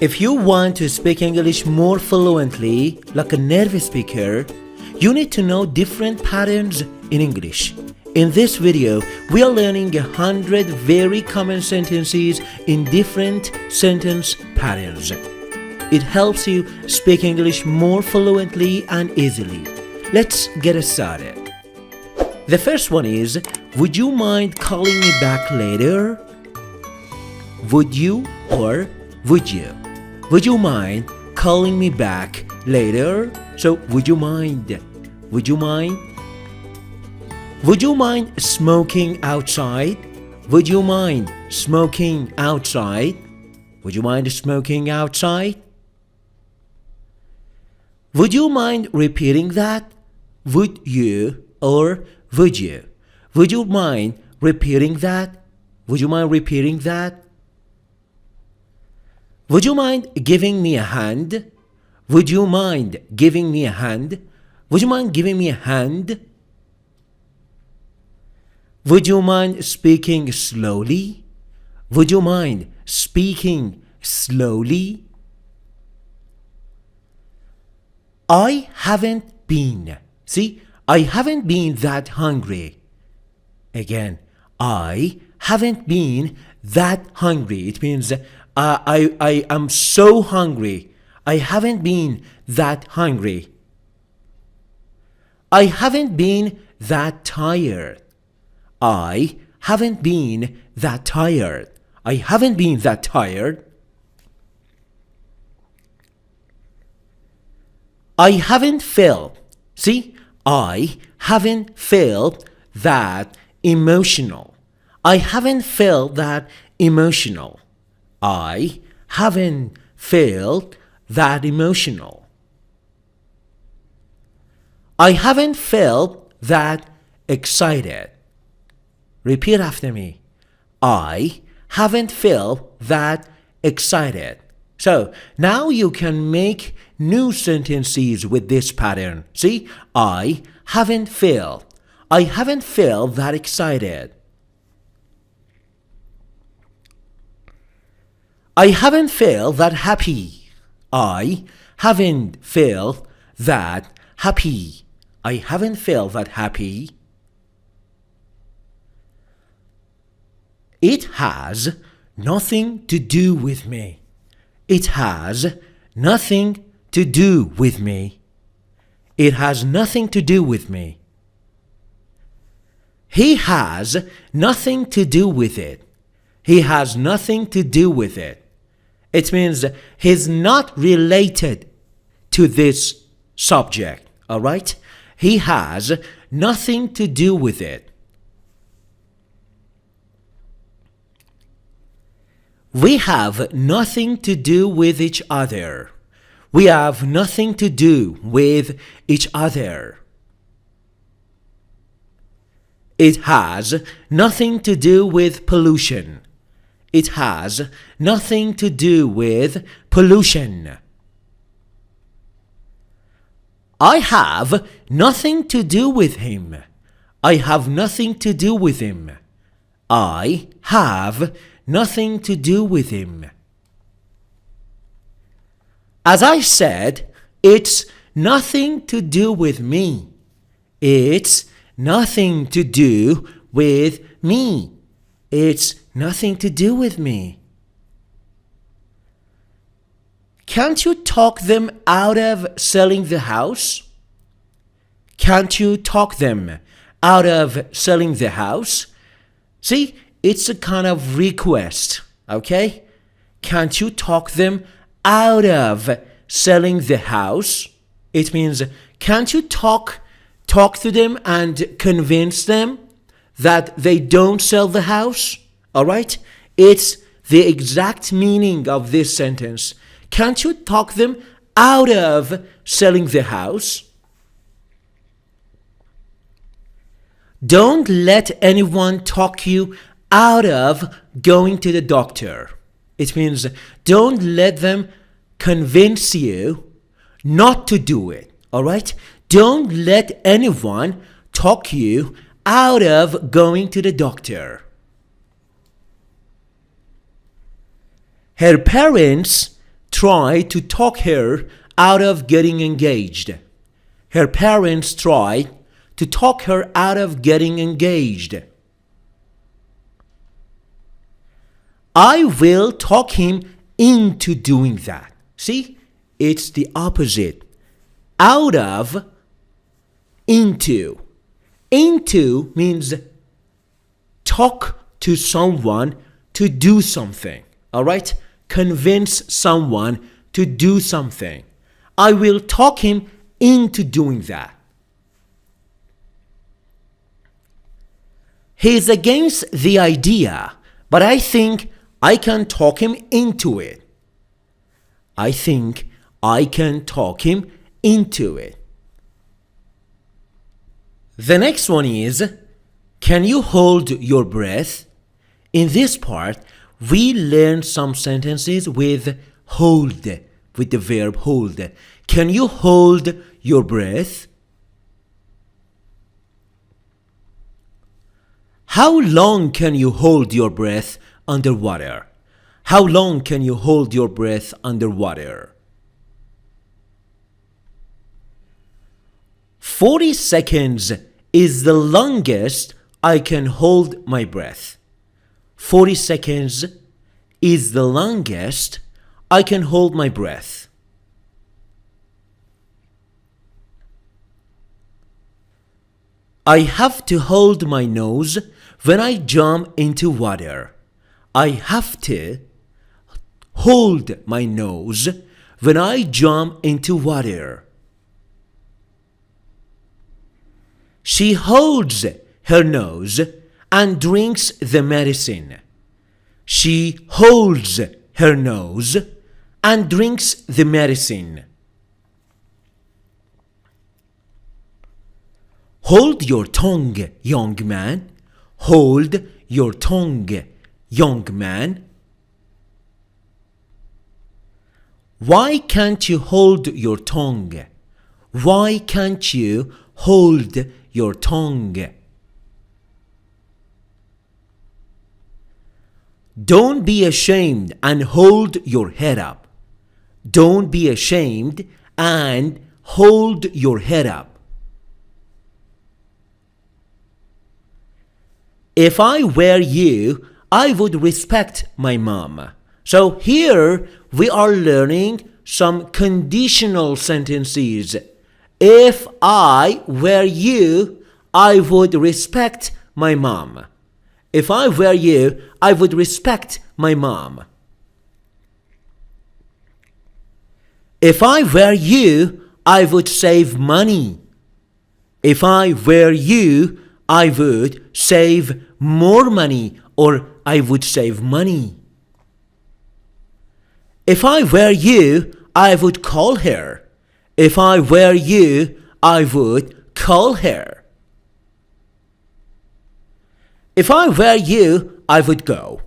If you want to speak English more fluently, like a native speaker, you need to know different patterns in English. In this video, we are learning 100 very common sentences in different sentence patterns. It helps you speak English more fluently and easily. Let's get started. The first one is, would you mind calling me back later? Would you or would you? Would you mind calling me back later? So, would you mind? Would you mind? Would you mind smoking outside? Would you mind smoking outside? Would you mind smoking outside? Would you mind repeating that? Would you or would you? Would you mind repeating that? Would you mind repeating that? Would you mind giving me a hand? Would you mind giving me a hand? Would you mind giving me a hand? Would you mind speaking slowly? Would you mind speaking slowly? I haven't been. See, I haven't been that hungry. Again, I haven't been that hungry. It means I am so hungry. I haven't been that hungry. I haven't been that tired. I haven't been that tired. I haven't been that tired. I haven't felt. See, I haven't felt that emotional. I haven't felt that emotional. I haven't felt that emotional. I haven't felt that excited. Repeat after me. I haven't felt that excited. So now you can make new sentences with this pattern. See, I haven't felt. I haven't felt that excited. I haven't felt that happy. I haven't felt that happy. I haven't felt that happy. It has nothing to do with me. It has nothing to do with me. It has nothing to do with me. He has nothing to do with it. He has nothing to do with it. It means he's not related to this subject, all right? He has nothing to do with it. We have nothing to do with each other. We have nothing to do with each other. It has nothing to do with pollution. It has nothing to do with pollution. I have nothing to do with him. I have nothing to do with him. I have nothing to do with him. As I said, it's nothing to do with me. It's nothing to do with me. It's nothing to do with me. Can't you talk them out of selling the house? Can't you talk them out of selling the house? See, it's a kind of request, okay? Can't you talk them out of selling the house? It means, can't you talk to them and convince them that they don't sell the house? All right? It's the exact meaning of this sentence. Can't you talk them out of selling the house? Don't let anyone talk you out of going to the doctor. It means don't let them convince you not to do it. All right? Don't let anyone talk you out of going to the doctor. Her parents tried to talk her out of getting engaged. Her parents tried to talk her out of getting engaged. I will talk him into doing that. See, it's the opposite. Out of, into. Into means talk to someone to do something. All right? Convince someone to do something. I will talk him into doing that. He is against the idea, but I think I can talk him into it. I think I can talk him into it. The next one is, can you hold your breath? In this part, we learn some sentences with hold, with the verb hold. Can you hold your breath? How long can you hold your breath underwater? How long can you hold your breath underwater? 40 seconds is the longest I can hold my breath. 40 seconds is the longest I can hold my breath. I have to hold my nose when I jump into water. I have to hold my nose when I jump into water. She holds her nose and drinks the medicine. She holds her nose and drinks the medicine. Hold your tongue, young man. Hold your tongue, young man. Why can't you hold your tongue? Why can't you hold your tongue? Don't be ashamed and hold your head up. Don't be ashamed and hold your head up. If I were you, I would respect my mom. So here we are learning some conditional sentences. If I were you, I would respect my mom. If I were you, I would respect my mom. If I were you, I would save money. If I were you, I would save more money, or I would save money. If I were you, I would call her. If I were you, I would call her. If I were you, I would go.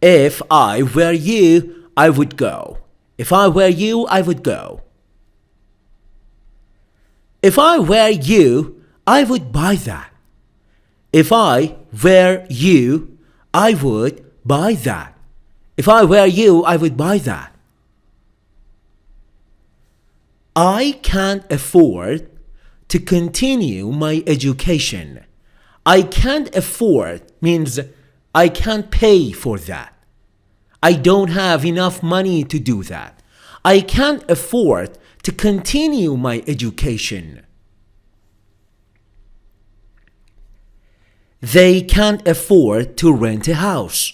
If I were you, I would go. If I were you, I would go. If I were you, I would buy that. If I were you, I would buy that. If I were you, I would buy that. I can't afford to continue my education. I can't afford means I can't pay for that. I don't have enough money to do that. I can't afford to continue my education. They can't afford to rent a house.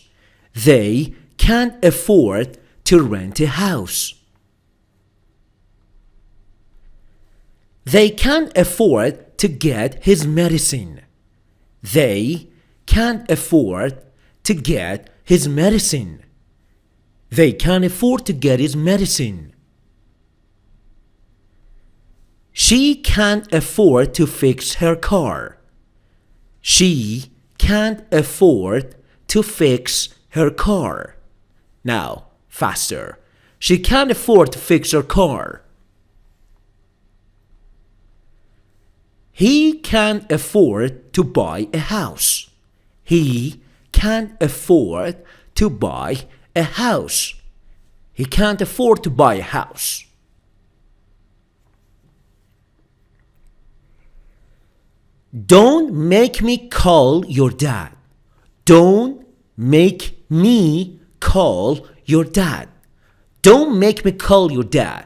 They can't afford to rent a house. They can't afford to get his medicine. They can't afford to get his medicine. They can't afford to get his medicine. She can't afford to fix her car. She can't afford to fix her car. Now, faster. She can't afford to fix her car. He can't afford to buy a house. He can't afford to buy a house. He can't afford to buy a house. Don't make me call your dad. Don't make me call your dad. Don't make me call your dad.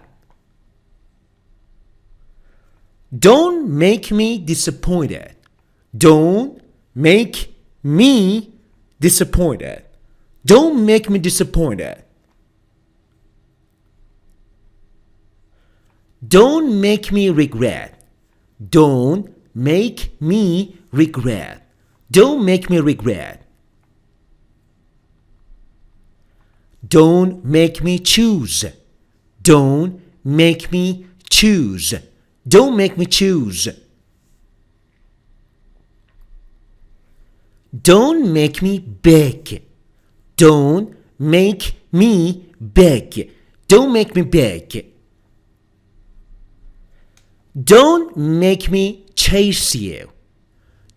Don't make me disappointed. Don't make me disappointed. Don't make me disappointed. Don't make me regret. Don't make me regret. Don't make me regret. Don't make me choose. Don't make me choose. Don't make me choose. Don't make me beg. Don't make me beg. Don't make me beg. Don't make me chase you.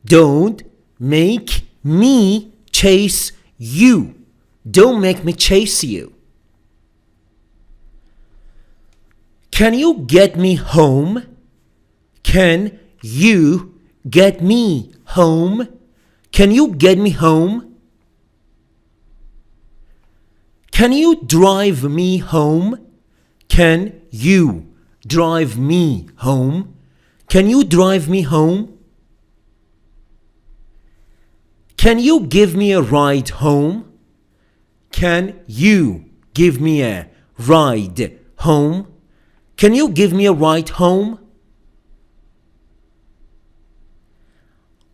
Don't make me chase you. Don't make me chase you. Can you get me home? Can you get me home? Can you get me home? Can you drive me home? Can you drive me home? Can you drive me home? Can you give me a ride home? Can you give me a ride home? Can you give me a ride home?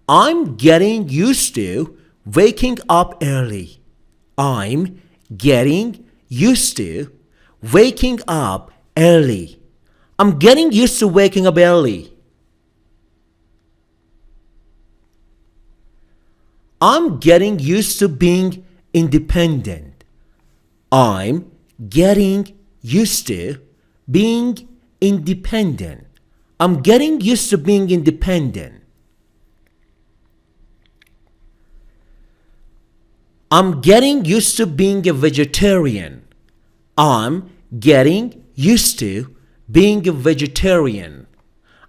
I'm getting used to waking up early. I'm getting used to waking up early. I'm getting used to waking up early. I'm getting used to being independent. I'm getting used to being independent. I'm getting used to being independent. I'm getting used to being a vegetarian. I'm getting used to being a vegetarian.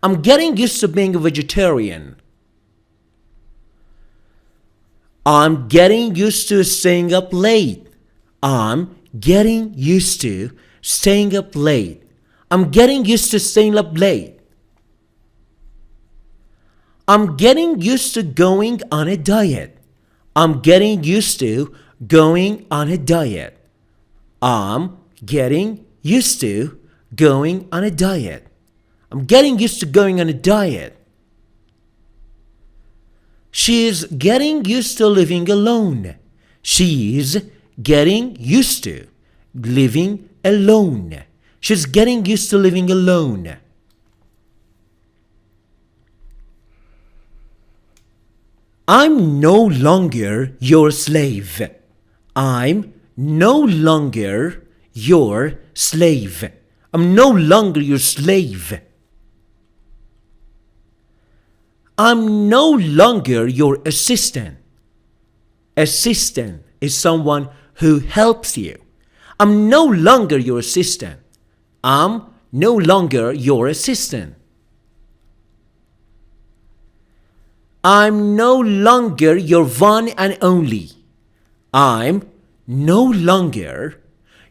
I'm getting used to being a vegetarian. I'm getting used to staying up late. I'm getting used to staying up late. I'm getting used to staying up late. I'm getting used to going on a diet. I'm getting used to going on a diet. I'm getting used to going on a diet. I'm getting used to going on a diet. She's getting used to living alone. She's getting used to living alone. She's getting used to living alone. I'm no longer your slave. I'm no longer your slave. I'm no longer your slave. I'm no longer your assistant. Assistant is someone who helps you. I'm no longer your assistant. I'm no longer your assistant. I'm no longer your one and only. I'm no longer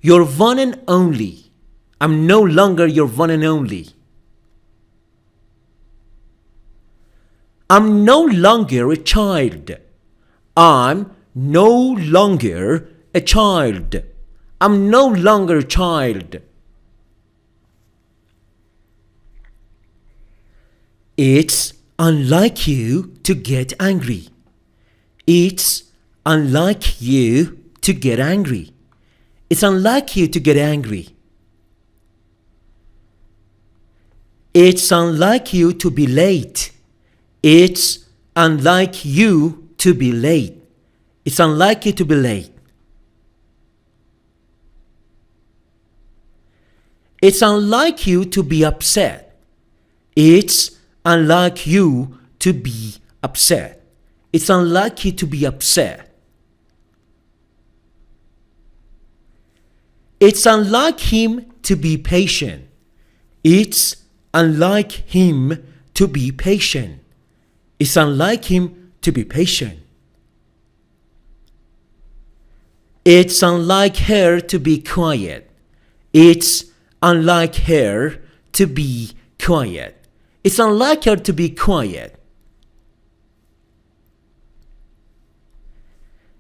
your one and only. I'm no longer your one and only. I'm no longer a child. I'm no longer a child. I'm no longer a child. It's unlike you to get angry. It's unlike you to get angry. It's unlike you to get angry. It's unlike you to be late. It's unlike you to be late. It's unlike you to be late. It's unlike you to be upset. It's unlike you to be upset. It's unlike you to be upset. It's unlike him to be patient. It's unlike him to be patient. It's unlike him to be patient. It's unlike her to be quiet. It's unlike her to be quiet. It's unlike her to be quiet.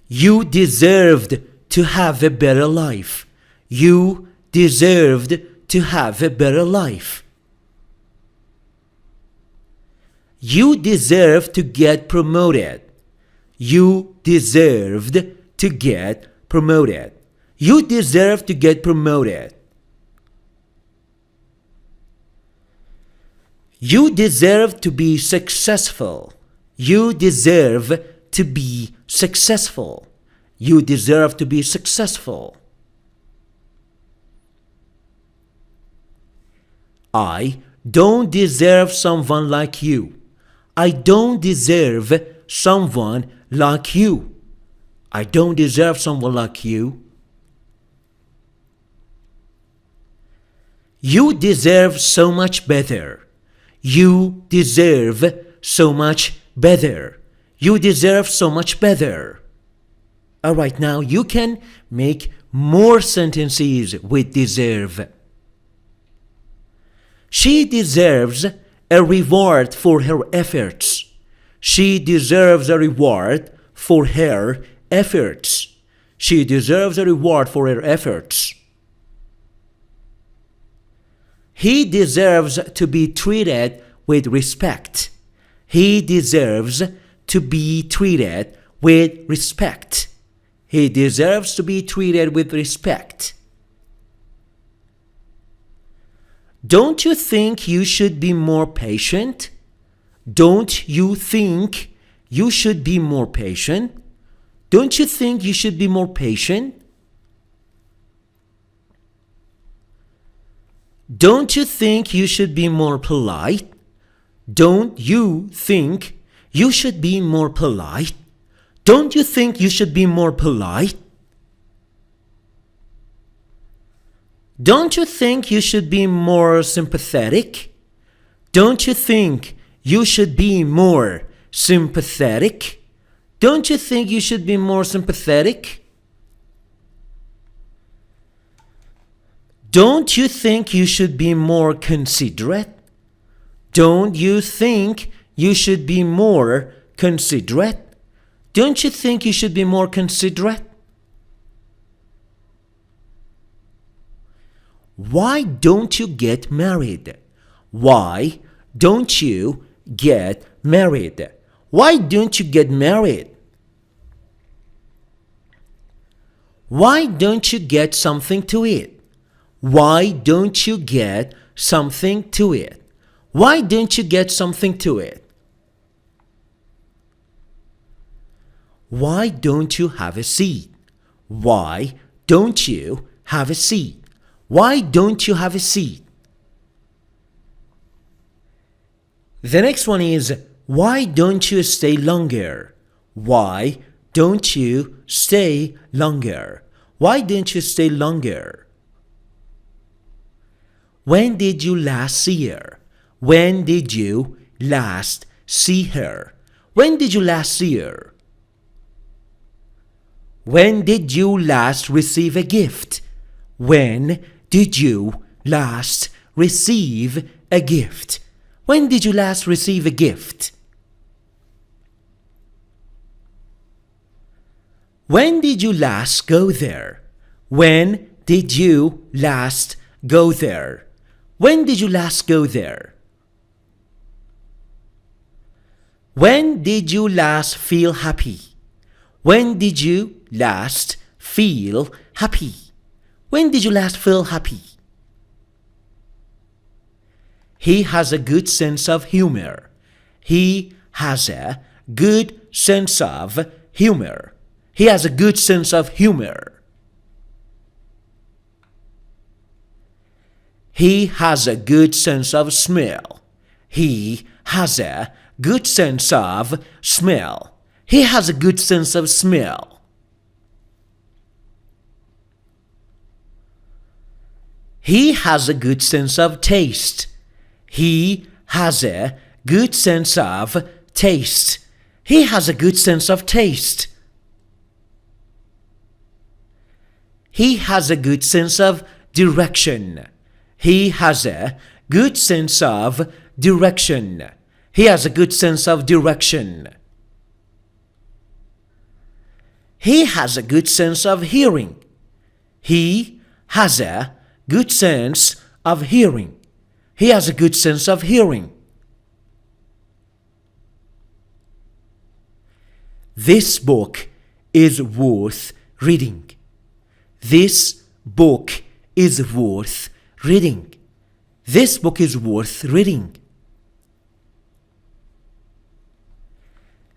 You deserved to have a better life. You deserved to have a better life. You deserve to get promoted. You deserved to get promoted. You deserve to get promoted. You deserve to be successful. You deserve to be successful. You deserve to be successful. I don't deserve someone like you. I don't deserve someone like you. I don't deserve someone like you. You deserve so much better. You deserve so much better. You deserve so much better. Alright, now you can make more sentences with deserve. She deserves a reward for her efforts. She deserves a reward for her efforts. She deserves a reward for her efforts. He deserves to be treated with respect. He deserves to be treated with respect. He deserves to be treated with respect. Don't you think you should be more patient? Don't you think you should be more patient? Don't you think you should be more patient? Don't you think you should be more polite? Don't you think you should be more polite? Don't you think you should be more polite? Don't you think you should be more sympathetic? Don't you think you should be more sympathetic? Don't you think you should be more sympathetic? Don't you think you should be more considerate? Don't you think you should be more considerate? Don't you think you should be more considerate? Why don't you get married? Why don't you get married? Why don't you get married? Why don't you get something to eat? Why don't you get something to eat? Why don't you get something to eat? Why don't you have a seat? Why don't you have a seat? Why don't you have a seat? The next one is, why don't you stay longer? Why don't you stay longer? Why don't you stay longer? When did you last see her? When did you last see her? When did you last see her? When did you last receive a gift? When did you last receive a gift? When did you last receive a gift? When did you last go there? When did you last go there? When did you last go there? When did you last feel happy? When did you last feel happy? When did you last feel happy? He has a good sense of humor. He has a good sense of humor. He has a good sense of humor. He has a good sense of smell. He has a good sense of smell. He has a good sense of smell. He has a good sense of taste. He has a good sense of taste. He has a good sense of taste. He has a good sense of direction. He has a good sense of direction. He has a good sense of direction. He has a good sense of hearing. He has a good sense of hearing. He has a good sense of hearing. This book is worth reading. This book is worth reading. This book is worth reading.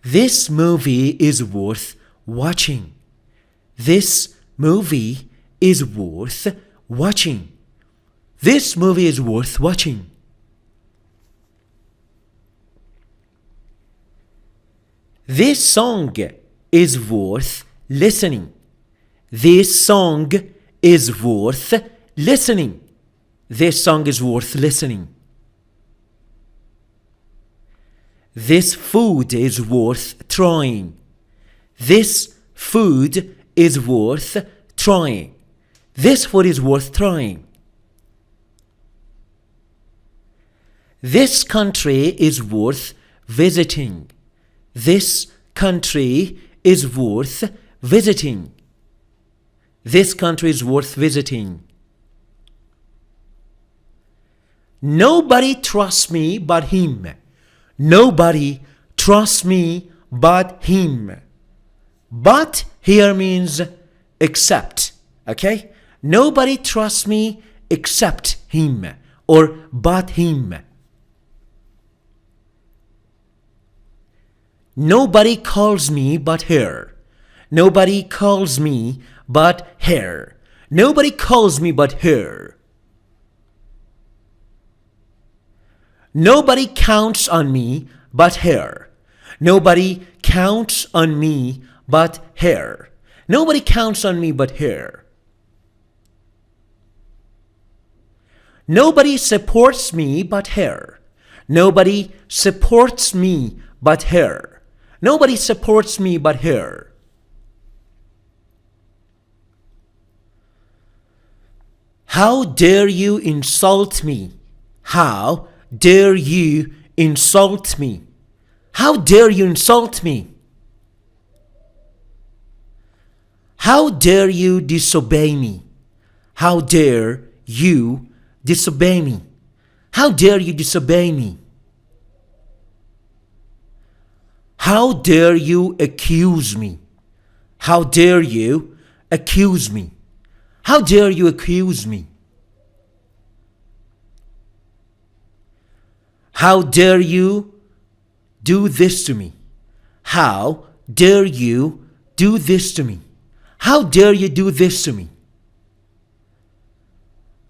This movie is worth watching. This movie is worth watching. This movie is worth watching. This song is worth listening. This song is worth listening. This song is worth listening. This food is worth trying. This food is worth trying. This food is worth trying. This country is worth visiting. This country is worth visiting. This country is worth visiting. Nobody trusts me but him. Nobody trusts me but him. But here means except. Okay? Nobody trusts me except him or but him. Nobody calls me but her. Nobody calls me but her. Nobody calls me but her. Nobody counts on me but her. Nobody counts on me but her. Nobody counts on me but her. Nobody supports me but her. Nobody supports me but her. Nobody supports me but her. How dare you insult me? How dare you insult me? How dare you insult me? How dare you disobey me? How dare you disobey me? How dare you disobey me? How dare you accuse me? How dare you accuse me? How dare you accuse me? How dare you do this to me? How dare you do this to me? How dare you do this to me?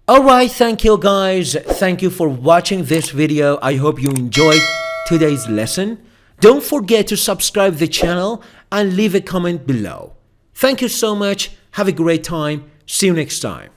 Alright, thank you guys. Thank you for watching this video. I hope you enjoyed today's lesson. Don't forget to subscribe the channel and leave a comment below. Thank you so much. Have a great time. See you next time.